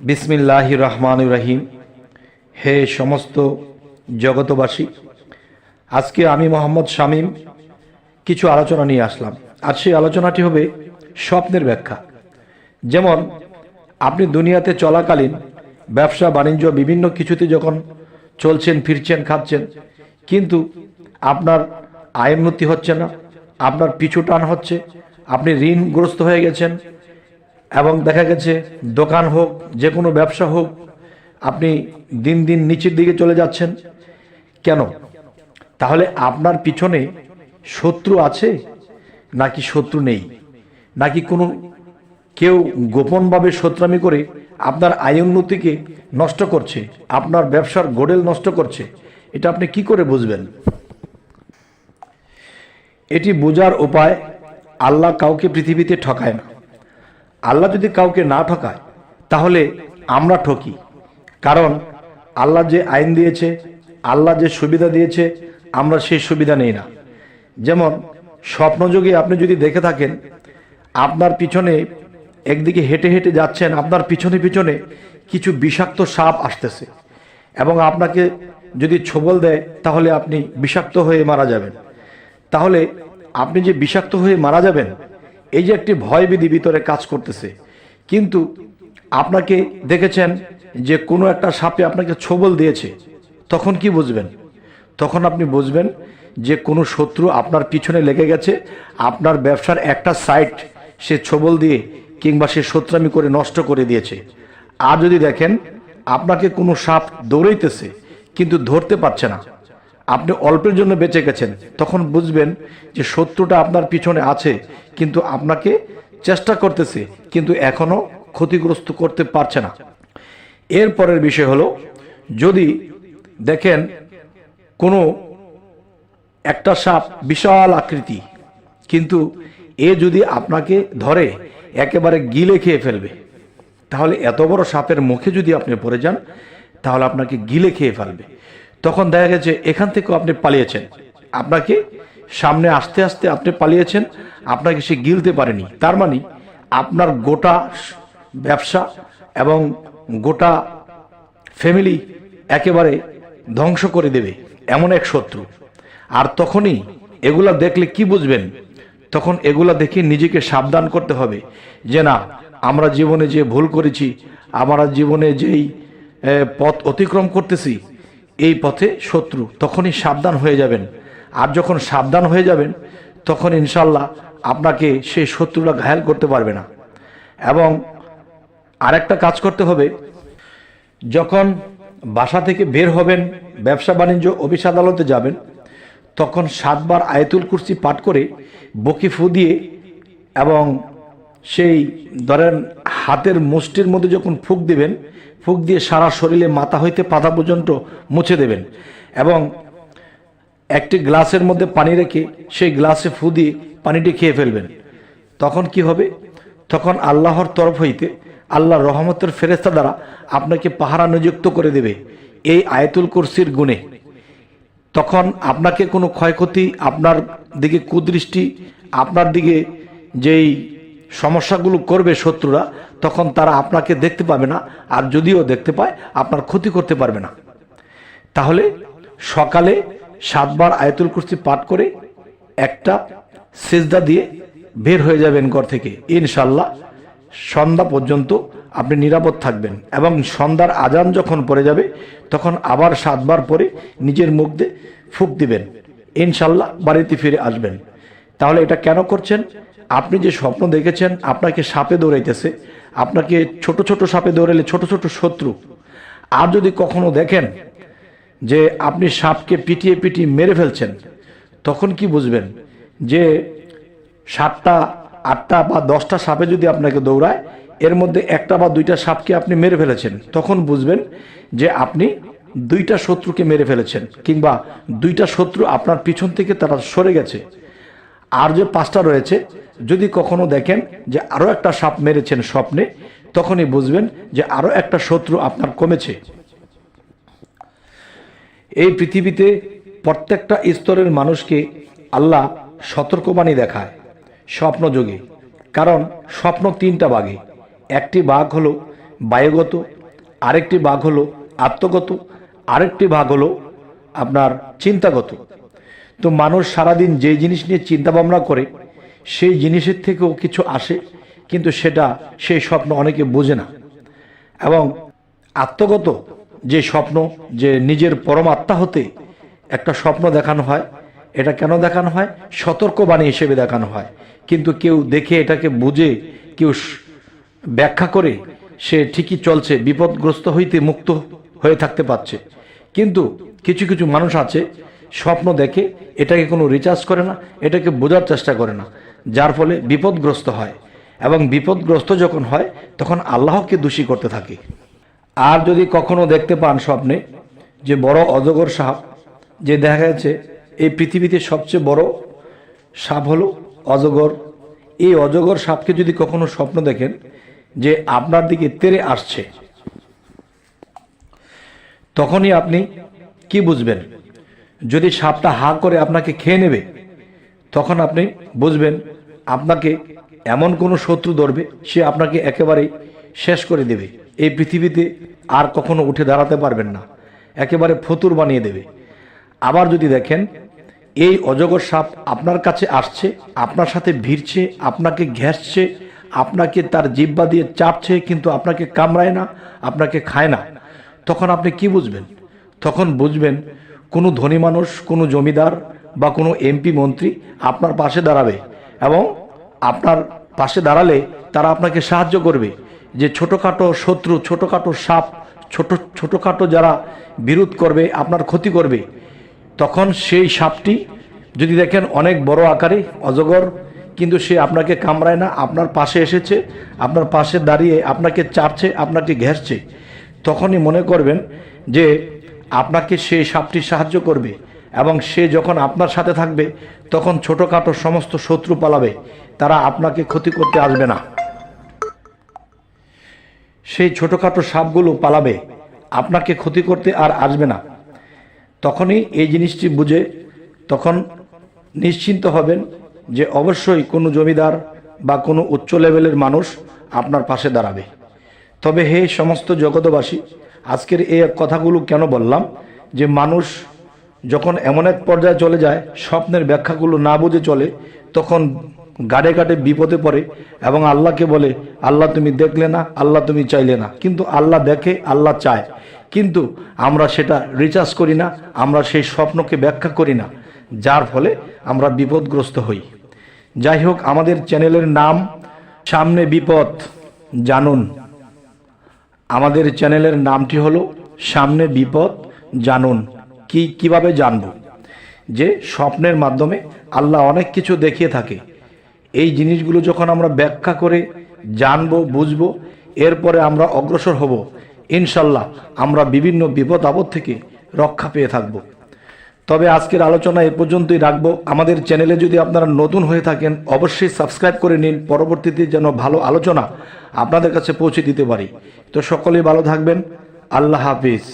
বিসমিল্লাহির রহমানির রহিম। হে সমস্ত জগতবাসী, আজকে আমি মোহাম্মদ শামীম কিছু আলোচনা নিয়ে আসলাম। আর সেই আলোচনাটি হবে স্বপ্নের ব্যাখ্যা। যেমন আপনি দুনিয়াতে চলাকালীন ব্যবসা বাণিজ্য বিভিন্ন কিছুতে যখন চলছেন, ফিরছেন, খাচ্ছেন, কিন্তু আপনার আয় উন্নতি হচ্ছে না, আপনার পিছু টান হচ্ছে, আপনি ঋণগ্রস্ত হয়ে গেছেন, এবং দেখা গেছে দোকান হোক, যে কোনো ব্যবসা হোক, আপনি দিন দিন নিচের দিকে চলে যাচ্ছেন। কেন? তাহলে আপনার পিছনে শত্রু আছে নাকি শত্রু নেই? নাকি কোনো কেউ গোপনভাবে শত্রুমি করে আপনার আয় উন্নতিকে নষ্ট করছে, আপনার ব্যবসার গোডেল নষ্ট করছে? এটা আপনি কি করে বুঝবেন? এটি বোঝার উপায়, আল্লাহ কাউকে পৃথিবীতে ঠকায় না। আল্লাহ যদি কাউকে না ঠকায় তাহলে আমরা ঠকি। কারণ আল্লাহ যে আইন দিয়েছে, আল্লাহ যে সুবিধা দিয়েছে, আমরা সেই সুবিধা নেই না। যেমন স্বপ্নযোগে আপনি যদি দেখে থাকেন, আপনার পিছনে একদিকে হেঁটে হেঁটে যাচ্ছেন, আপনার পিছনে পিছনে কিছু বিষাক্ত সাপ আসতেছে এবং আপনাকে যদি ছোবল দেয় তাহলে আপনি বিষাক্ত হয়ে মারা যাবেন। তাহলে আপনি যে বিষাক্ত হয়ে মারা যাবেন, এই যে একটি ভয়ভীতি ভিতরে কাজ করতেছে। কিন্তু আপনাকে দেখেছেন যে কোনো একটা সাপে আপনাকে ছোবল দিয়েছে, তখন কি বুঝবেন? তখন আপনি বুঝবেন যে কোনো শত্রু আপনার পিছনে লেগে গেছে, আপনার ব্যবসার একটা সাইড সে ছোবল দিয়ে কিংবা সে শত্রুমি করে নষ্ট করে দিয়েছে। আর যদি দেখেন আপনাকে কোনো সাপ দৌড়াইতেছে কিন্তু ধরতে পারছে না, আপনি অল্পের জন্য বেঁচে গেছেন, তখন বুঝবেন যে শত্রুটা আপনার পিছনে আছে, কিন্তু আপনাকে চেষ্টা করতেছে, কিন্তু এখনো ক্ষতিগ্রস্ত করতে পারছে না। এরপরের বিষয় হলো, যদি দেখেন কোনো একটা সাপ বিশাল আকৃতি, কিন্তু এ যদি আপনাকে ধরে একেবারে গিলে খেয়ে ফেলবে, তাহলে এত বড় সাপের মুখে যদি আপনি পড়ে যান তাহলে আপনাকে গিলে খেয়ে ফেলবে। তখন দেখা গেছে এখান থেকেও আপনি পালিয়েছেন, আপনাকে সামনে আসতে আসতে আপনি পালিয়েছেন, আপনাকে সে গিলতে পারেনি। তার মানে আপনার গোটা ব্যবসা এবং গোটা ফ্যামিলি একেবারে ধ্বংস করে দেবে এমন এক শত্রু। আর তখনই এগুলা দেখলে কি বুঝবেন? তখন এগুলা দেখে নিজেকে সাবধান করতে হবে যে না, আমরা জীবনে যে ভুল করেছি, আমরা জীবনে যেই পথ অতিক্রম করতেছি, এই পথে শত্রু। তখনই সাবধান হয়ে যাবেন। আর যখন সাবধান হয়ে যাবেন তখন ইনশাল্লাহ আপনাকে সেই শত্রুরা ঘায়েল করতে পারবে না। এবং আরেকটা কাজ করতে হবে, যখন বাসা থেকে বের হবেন, ব্যবসা বাণিজ্য অফিস আদালতে যাবেন, তখন 7 বার আয়াতুল কুরসি পাঠ করে বকি ফু দিয়ে, এবং সেই ধরেন হাতের মুষ্টির মধ্যে যখন ফুঁক দিবেন, ফুঁক দিয়ে সারা শরীরে মাথা হইতে পাতা পর্যন্ত মুছে দেবেন, এবং একটি গ্লাসের মধ্যে পানি রেখে সেই গ্লাসে ফু দিয়ে পানিটি খেয়ে ফেলবেন। তখন কি হবে? তখন আল্লাহর তরফ হইতে আল্লাহর রহমতের ফেরেশতা দ্বারা আপনাকে পাহারা নিযুক্ত করে দেবে এই আয়াতুল কুরসির গুণে। তখন আপনাকে কোনো ক্ষয়ক্ষতি, আপনার দিকে কুদৃষ্টি, আপনার দিকে যেই সমস্যাগুলো করবে শত্রুরা, তখন তারা আপনাকে দেখতে পাবে না। আর যদিও দেখতে পায়, আপনার ক্ষতি করতে পারবে না। তাহলে সকালে 7 বার আয়াতুল কুরসি পাঠ করে একটা সিজদা দিয়ে বের হয়ে যাবেন ঘর থেকে, ইনশাল্লাহ সন্ধ্যা পর্যন্ত আপনি নিরাপদ থাকবেন। এবং সন্ধ্যার আজান যখন পড়ে যাবে তখন আবার 7 বার পরে নিজের মুখ দিয়ে ফুঁক দিবেন, ইনশাল্লাহ বাড়িতে ফিরে আসবেন। তাহলে এটা কেন করছেন? আপনি যে স্বপ্ন দেখেছেন আপনাকে সাপে দৌড়াইতেছে, আপনাকে ছোট ছোট সাপে দৌড়াইলে ছোট ছোট শত্রু। আর যদি কখনো দেখেন যে আপনি সাপকে পিটিয়ে পিটিয়ে মেরে ফেলছেন, তখন কি বুঝবেন? যে 7টা 8টা বা 10টা সাপে যদি আপনাকে দৌড়ায়, এর মধ্যে 1টা বা 2টা সাপকে আপনি মেরে ফেলেছেন, তখন বুঝবেন যে আপনি 2টা শত্রুকে মেরে ফেলেছেন, কিংবা 2টা শত্রু আপনার পিছন থেকে তারা সরে গেছে। আর যে 5টা রয়েছে, যদি কখনো দেখেন যে আরো একটা সাপ মেরেছেন স্বপ্নে, তখনই বুঝবেন যে আরো একটা শত্রু আপনার কমেছে। এই পৃথিবীতে প্রত্যেকটা স্তরের মানুষকে আল্লাহ সতর্কবাণী দেখায় স্বপ্নযোগে। কারণ স্বপ্ন 3টা ভাগে। একটি ভাগ হলো বায়ুগত, আরেকটি ভাগ হলো আত্মগত, আরেকটি ভাগ হলো আপনার চিন্তাগত। তো মানুষ সারাদিন যেই জিনিস নিয়ে চিন্তা ভাবনা করে সেই জিনিসের থেকেও কিছু আসে, কিন্তু সেটা সেই স্বপ্ন অনেকে বোঝে না। এবং আত্মগত যে স্বপ্ন, যে নিজের পরমাত্মা হতে একটা স্বপ্ন দেখানো হয়, এটা কেন দেখানো হয়? সতর্কবাণী হিসেবে দেখানো হয়। কিন্তু কেউ দেখে এটাকে বুঝে, কেউ ব্যাখ্যা করে সে ঠিকই চলছে, বিপদগ্রস্ত হইতে মুক্ত হয়ে থাকতে পারছে। কিন্তু কিছু কিছু মানুষ আছে স্বপ্ন দেখে এটাকে কোনো রিচার্জ করে না, এটাকে বোঝার চেষ্টা করে না, যার ফলে বিপদগ্রস্ত হয়। এবং বিপদগ্রস্ত যখন হয় তখন আল্লাহকে দোষী করতে থাকে। আর যদি কখনো দেখতে পান স্বপ্নে যে বড় অজগর সাপ, যে দেখা গেছে এই পৃথিবীতে সবচেয়ে বড় সাপ হলো অজগর, এই অজগর সাপকে যদি কখনো স্বপ্ন দেখেন যে আপনার দিকে তেড়ে আসছে, তখনই আপনি কি বুঝবেন? যদি সাপটা হা করে আপনাকে খেয়ে নেবে, তখন আপনি বুঝবেন আপনাকে এমন কোনো শত্রু ধরবে, সে আপনাকে একেবারেই শেষ করে দেবে। এই পৃথিবীতে আর কখনো উঠে দাঁড়াতে পারবেন না, একেবারে ফতুর বানিয়ে দেবে। আবার যদি দেখেন এই অজগর সাপ আপনার কাছে আসছে, আপনার সাথে ভিড়ছে, আপনাকে ঘেঁষছে, আপনাকে তার জিহ্বা দিয়ে চাটছে, কিন্তু আপনাকে কামড়ায় না, আপনাকে খায় না, তখন আপনি কি বুঝবেন? তখন বুঝবেন কোনো ধনী মানুষ, কোনো জমিদার বা কোনো এমপি মন্ত্রী আপনার পাশে দাঁড়াবে, এবং আপনার পাশে দাঁড়ালে তারা আপনাকে সাহায্য করবে। যে ছোটোখাটো শত্রু, ছোটোখাটো সাপ, ছোটোখাটো যারা বিরোধ করবে, আপনার ক্ষতি করবে, তখন সেই সাপটি যদি দেখেন অনেক বড় আকারে অজগর, কিন্তু সে আপনাকে কামড়ায় না, আপনার পাশে এসেছে, আপনার পাশে দাঁড়িয়ে আপনাকে চাটছে, আপনাকে ঘেঁষছে, তখনই মনে করবেন যে আপনাকে সেই সাপটি সাহায্য করবে। এবং সে যখন আপনার সাথে থাকবে তখন ছোটোখাটো সমস্ত শত্রু পালাবে, তারা আপনাকে ক্ষতি করতে আসবে না। সেই ছোটোখাটো সাপগুলো পালাবে, আপনাকে ক্ষতি করতে আর আসবে না। তখনই এই জিনিসটি বুঝে তখন নিশ্চিন্ত হবেন যে অবশ্যই কোনো জমিদার বা কোনো উচ্চ লেভেলের মানুষ আপনার পাশে দাঁড়াবে। তবে হে সমস্ত জগতবাসী, আজকের এই কথাগুলো কেন বললাম? যে মানুষ যখন এমন এক পর্যায়ে চলে যায়, স্বপ্নের ব্যাখ্যাগুলো না বুঝে চলে, তখন গাড়ে গাড়ে বিপদে পড়ে এবং আল্লাহকে বলে, আল্লাহ তুমি দেখলে না, আল্লাহ তুমি চাইলে না। কিন্তু আল্লাহ দেখে, আল্লাহ চায়, কিন্তু আমরা সেটা রিচার্জ করি না, আমরা সেই স্বপ্নকে ব্যাখ্যা করি না, যার ফলে আমরা বিপদগ্রস্ত হই। যাই হোক, আমাদের চ্যানেলের নাম সামনে বিপদ জানুন। আমাদের চ্যানেলের নামটি হলো সামনে বিপদ জানুন। কিভাবে জানব? যে স্বপ্নের মাধ্যমে আল্লাহ অনেক কিছু দেখিয়ে থাকে। এই জিনিসগুলো যখন আমরা ব্যাখ্যা করে জানবো, বুঝবো, এরপরে আমরা অগ্রসর হব, ইনশাল্লাহ আমরা বিভিন্ন বিপদ আপদ থেকে রক্ষা পেয়ে থাকব। তবে আজকের আলোচনা এ পর্যন্তই রাখবো। আমাদের চ্যানেলে যদি আপনারা নতুন হয়ে থাকেন অবশ্যই সাবস্ক্রাইব করে নিন, পরবর্তীতে যেন ভালো আলোচনা আপনাদের কাছে পৌঁছে দিতে পারি। তো সকলেই ভালো থাকবেন। আল্লাহ হাফিজ।